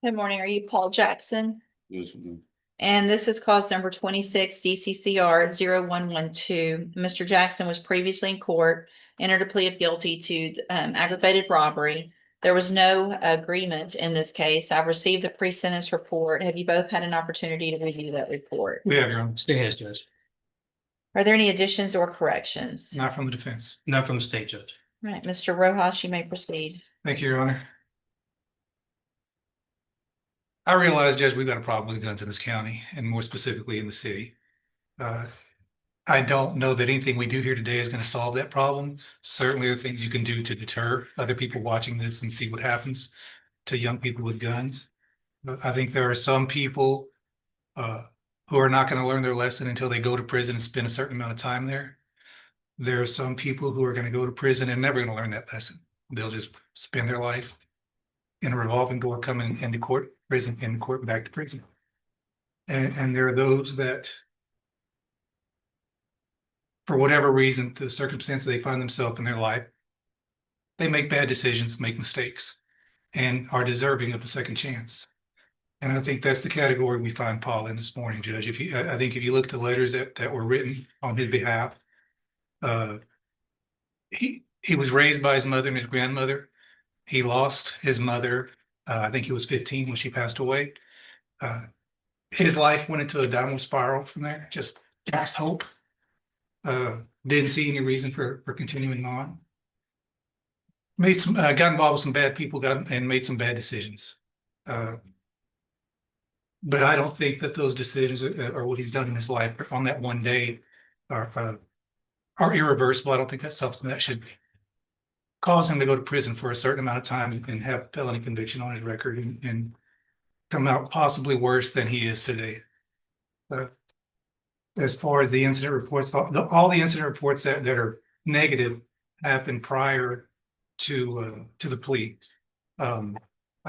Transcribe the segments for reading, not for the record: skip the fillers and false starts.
Good morning. Are you Paul Jackson? Yes, ma'am. And this is cause number 26 DCCR 0112. Mr. Jackson was previously in court, entered a plea of guilty to aggravated robbery. There was no agreement in this case. I've received the pre-sentence report. Have you both had an opportunity to review that report? We have, Your Honor. State has, Judge. Are there any additions or corrections? Not from the defense. Not from the state, Judge. All right, Mr. Rojas, you may proceed. Thank you, Your Honor. I realize, Judge, we've got a problem with guns in this county and more specifically in the city. I don't know that anything we do here today is going to solve that problem. Certainly there are things you can do to deter other people watching this and see what happens to young people with guns. But I think there are some people who are not going to learn their lesson until they go to prison and spend a certain amount of time there. There are some people who are going to go to prison and never going to learn that lesson. They'll just spend their life in a revolving door coming into court, prison, in court, back to prison. And there are those that, for whatever reason, the circumstances they find themselves in their life, they make bad decisions, make mistakes, and are deserving of a second chance. And I think that's the category we find Paul in this morning, Judge. I think if you look at the letters that were written on his behalf, he was raised by his mother and his grandmother. He lost his mother. I think he was 15 when she passed away. His life went into a downward spiral from there, just lost hope. Didn't see any reason for continuing on. Got involved with some bad people, and made some bad decisions. But I don't think that those decisions or what he's done in his life on that one day are irreversible. I don't think that's something that should cause him to go to prison for a certain amount of time and have a felony conviction on his record and come out possibly worse than he is today. As far as the incident reports, all the incident reports that are negative happened prior to the plea. I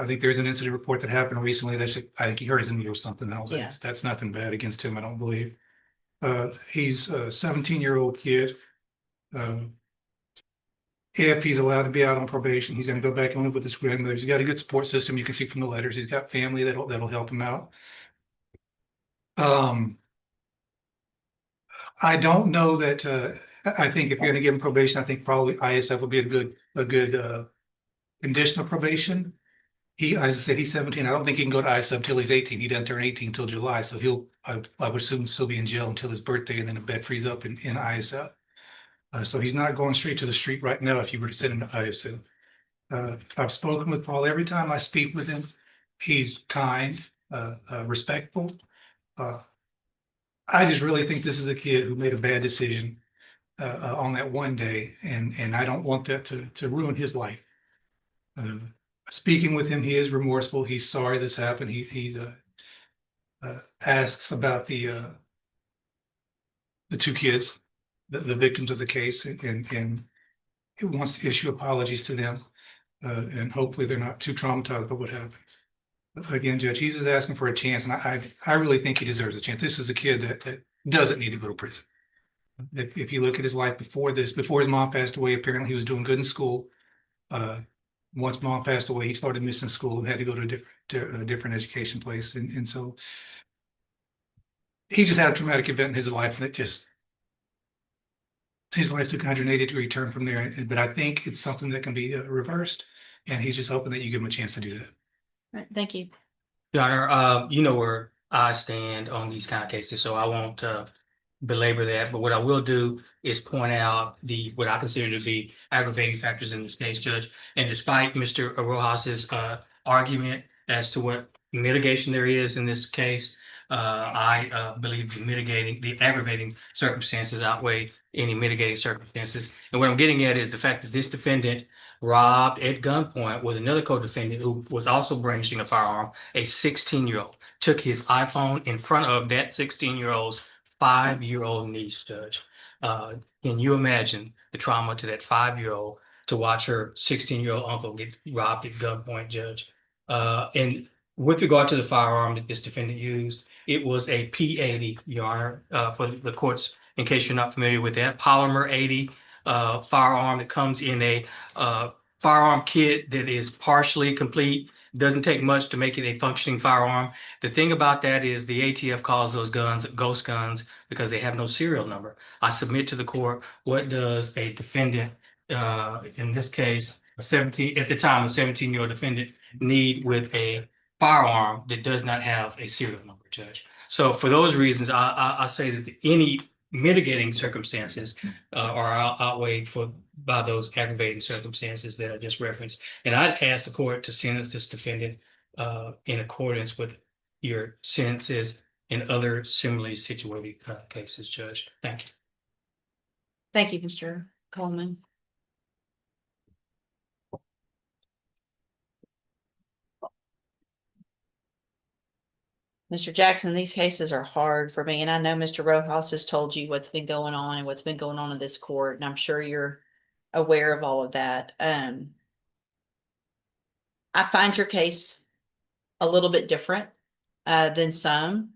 think there's an incident report that happened recently I think he hurt his knee or something else. Yeah. That's nothing bad against him, I don't believe. He's a 17-year-old kid. If he's allowed to be out on probation, he's going to go back and live with his grandmother. He's got a good support system. You can see from the letters. He's got family that'll help him out. I don't know that. I think if you're going to give him probation, I think probably ISF would be a good conditional probation. As I said, he's 17. I don't think he can go to ISF until he's 18. He doesn't turn 18 until July, so I would assume still be in jail until his birthday, and then a bed frees up in ISF. So he's not going straight to the street right now if you were to send him to ISF. I've spoken with Paul. Every time I speak with him, he's kind, respectful. I just really think this is a kid who made a bad decision on that one day, and I don't want that to ruin his life. Speaking with him, he is remorseful. He's sorry this happened. He asks about the two kids, the victims of the case, and he wants to issue apologies to them, and hopefully they're not too traumatized by what happened. But again, Judge, he's just asking for a chance, and I really think he deserves a chance. This is a kid that doesn't need to go to prison. If you look at his life before his mom passed away, apparently he was doing good in school. Once mom passed away, he started missing school and had to go to a different education place, and so he just had a traumatic event in his life, and his life took 180-degree turn from there. But I think it's something that can be reversed, and he's just hoping that you give him a chance to do that. All right, thank you. Your Honor, you know where I stand on these kind of cases, so I won't belabor that. But what I will do is point out what I consider to be aggravating factors in this case, Judge. And despite Mr. Rojas's argument as to what mitigation there is in this case, I believe the aggravating circumstances outweigh any mitigating circumstances. And what I'm getting at is the fact that this defendant robbed at gunpoint with another co-defendant who was also brandishing a firearm, a 16-year-old, took his iPhone in front of that 16-year-old's 5-year-old niece, Judge. Can you imagine the trauma to that 5-year-old to watch her 16-year-old uncle get robbed at gunpoint, Judge? And with regard to the firearm that this defendant used, it was a P80, Your Honor, for the courts, in case you're not familiar with that, polymer 80 firearm that comes in a firearm kit that is partially complete. Doesn't take much to make it a functioning firearm. The thing about that is the ATF calls those guns ghost guns because they have no serial number. I submit to the court, what does a defendant, in this case, a 17, at the time, a 17-year-old defendant need with a firearm that does not have a serial number, Judge? So for those reasons, I say that any mitigating circumstances are outweighed by those aggravating circumstances that I just referenced. And I'd ask the court to sentence this defendant in accordance with your sentences in other similarly situated cases, Judge. Thank you. Thank you, Mr. Coleman. Mr. Jackson, these cases are hard for me, and I know Mr. Rojas has told you what's been going on and what's been going on in this court, and I'm sure you're aware of all of that. I find your case a little bit different than some,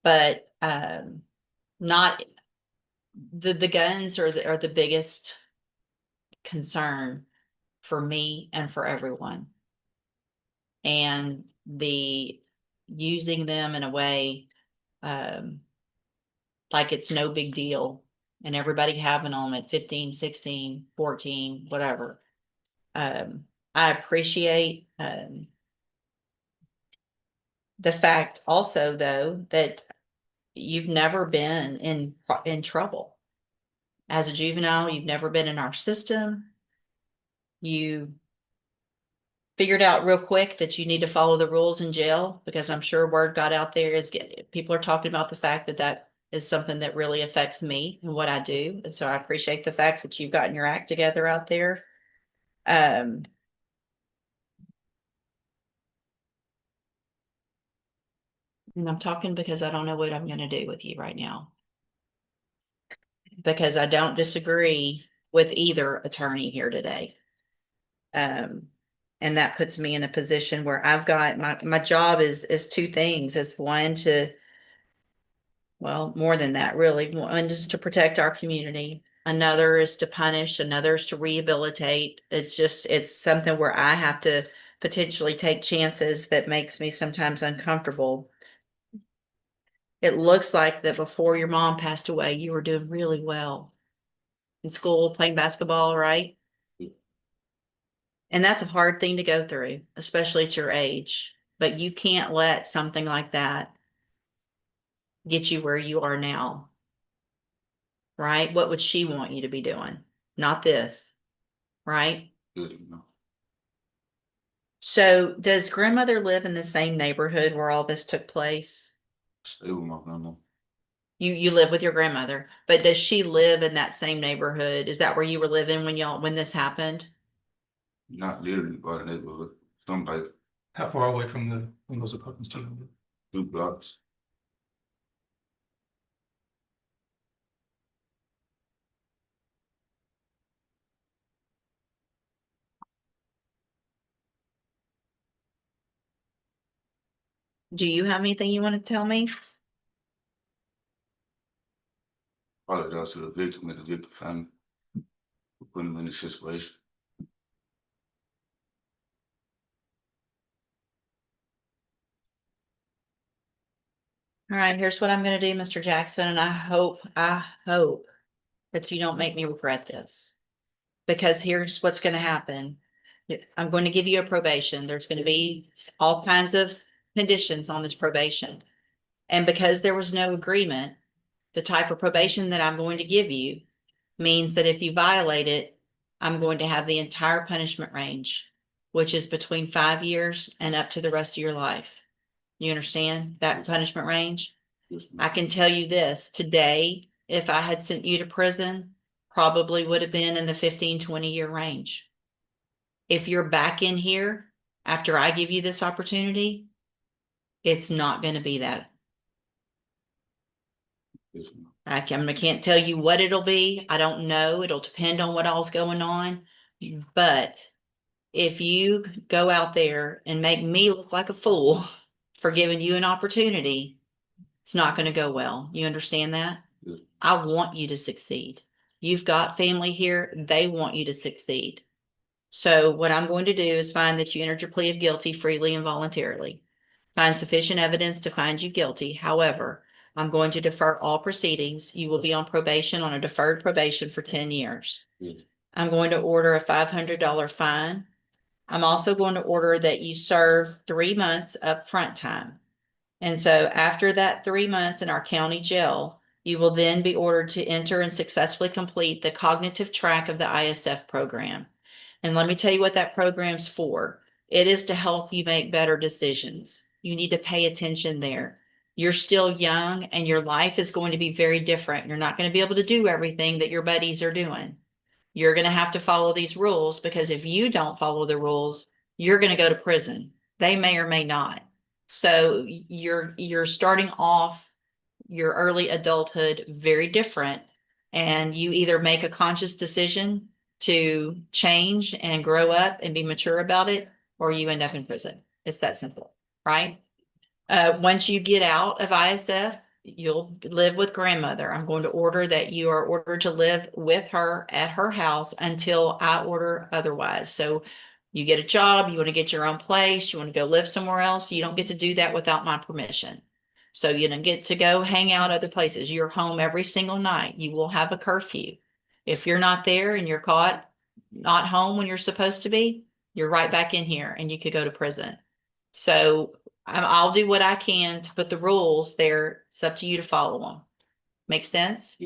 but not the guns are the biggest concern for me and for everyone. And the using them in a way like it's no big deal and everybody having them at 15, 16, 14, whatever. I appreciate the fact also though that you've never been in trouble. As a juvenile, you've never been in our system. You figured out real quick that you need to follow the rules in jail, because I'm sure word got out there people are talking about the fact that that is something that really affects me and what I do. And so I appreciate the fact that you've gotten your act together out there. And I'm talking because I don't know what I'm going to do with you right now, because I don't disagree with either attorney here today. And that puts me in a position where I've got my job is two things. Is one to, well, more than that, really. One is to protect our community. Another is to punish. Another is to rehabilitate. It's something where I have to potentially take chances that makes me sometimes uncomfortable. It looks like that before your mom passed away, you were doing really well in school, playing basketball, right? And that's a hard thing to go through, especially at your age. But you can't let something like that get you where you are now. Right? What would she want you to be doing? Not this. Right? So does grandmother live in the same neighborhood where all this took place? You live with your grandmother, but does she live in that same neighborhood? Is that where you were living when this happened? Not literally by the neighborhood, some like How far away from those apartments do you live? 2 blocks. Do you have anything you want to tell me? Apologize to the victim and the victim family for putting them in this situation. All right, here's what I'm going to do, Mr. Jackson, and I hope that you don't make me regret this, because here's what's going to happen. I'm going to give you a probation. There's going to be all kinds of conditions on this probation. And because there was no agreement, the type of probation that I'm going to give you means that if you violate it, I'm going to have the entire punishment range, which is between 5 years and up to the rest of your life. You understand that punishment range? I can tell you this today, if I had sent you to prison, probably would have been in the 15, 20-year range. If you're back in here after I give you this opportunity, it's not going to be that. I can't tell you what it'll be. I don't know. It'll depend on what all's going on. But if you go out there and make me look like a fool for giving you an opportunity, it's not going to go well. You understand that? Yes. I want you to succeed. You've got family here. They want you to succeed. So what I'm going to do is find that you entered your plea of guilty freely and voluntarily. Find sufficient evidence to find you guilty. However, I'm going to defer all proceedings. You will be on probation, on a deferred probation for 10 years. I'm going to order a $500 fine. I'm also going to order that you serve 3 months upfront time. And so after that 3 months in our county jail, you will then be ordered to enter and successfully complete the cognitive track of the ISF program. And let me tell you what that program's for. It is to help you make better decisions. You need to pay attention there. You're still young and your life is going to be very different. You're not going to be able to do everything that your buddies are doing. You're going to have to follow these rules, because if you don't follow the rules, you're going to go to prison. They may or may not. So you're starting off your early adulthood very different, and you either make a conscious decision to change and grow up and be mature about it, or you end up in prison. It's that simple, right? Once you get out of ISF, you'll live with grandmother. I'm going to order that you are ordered to live with her at her house until I order otherwise. So you get a job, you want to get your own place, you want to go live somewhere else, you don't get to do that without my permission. So you don't get to go hang out other places. You're home every single night. You will have a curfew. If you're not there and you're caught not home when you're supposed to be, you're right back in here and you could go to prison. So I'll do what I can to put the rules there. It's up to you to follow them. Make sense?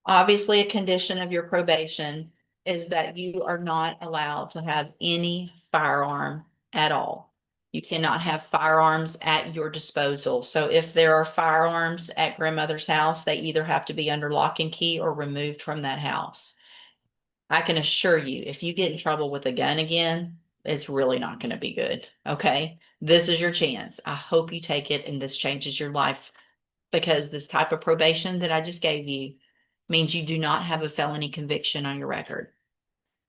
Obviously, a condition of your probation is that you are not allowed to have any firearm at all. You cannot have firearms at your disposal. So if there are firearms at grandmother's house, they either have to be under lock and key or removed from that house. I can assure you, if you get in trouble with a gun again, it's really not going to be good. Okay. This is your chance. I hope you take it and this changes your life, because this type of probation that I just gave you means you do not have a felony conviction on your record.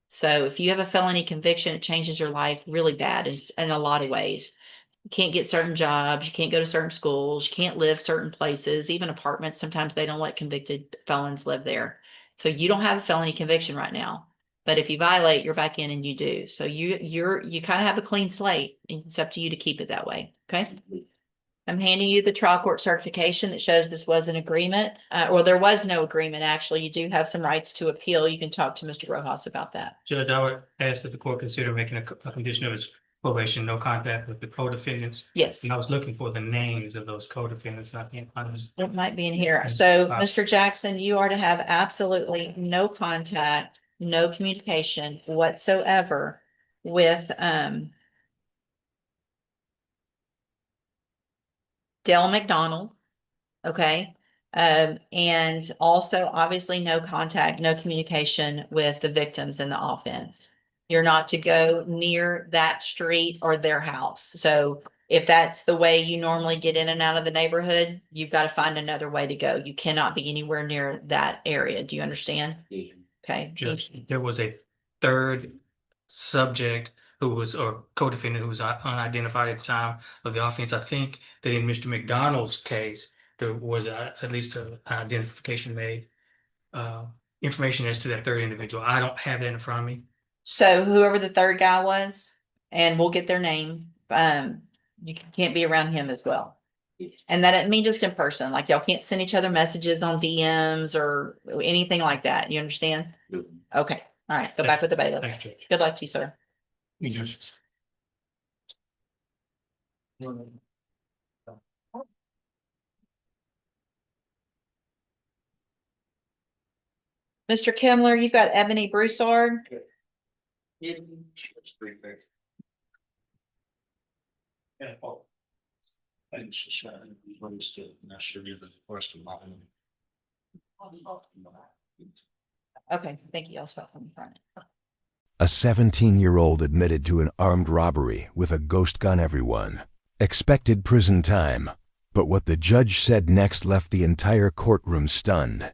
So if you have a felony conviction, it changes your life really bad in a lot of ways. You can't get certain jobs, you can't go to certain schools, you can't live certain places, even apartments. Sometimes they don't let convicted felons live there. So you don't have a felony conviction right now. But if you violate, you're back in and you do. So you kind of have a clean slate. It's up to you to keep it that way. Okay. I'm handing you the trial court certification that shows this was an agreement. Or there was no agreement, actually. You do have some rights to appeal. You can talk to Mr. Rojas about that. Judge, I would ask that the court consider making a condition of its probation, no contact with the co-defendants. Yes. And I was looking for the names of those co-defendants. I can't find this. It might be in here. So, Wow. Mr. Jackson, you are to have absolutely no contact, no communication whatsoever with Dale McDonald. Okay. And also obviously no contact, no communication with the victims in the offense. You're not to go near that street or their house. So if that's the way you normally get in and out of the neighborhood, you've got to find another way to go. You cannot be anywhere near that area. Do you understand? Okay. Judge, there was a third subject who was, or co-defendant who was unidentified at the time of the offense. I think that in Mr. McDonald's case, there was at least an identification made. Information as to that third individual. I don't have that in front of me. So whoever the third guy was, and we'll get their name, you can't be around him as well. And that doesn't mean just in person, like y'all can't send each other messages on DMs or anything like that. You understand? Okay. All right. Go back with the bailiff. Thanks, Judge. Good luck to you, sir. You just. Mr. Kimler, you've got Ebony Broussard. Okay, thank you. I'll stop from the front. A 17-year-old admitted to an armed robbery with a ghost gun everyone. Expected prison time. But what the judge said next left the entire courtroom stunned.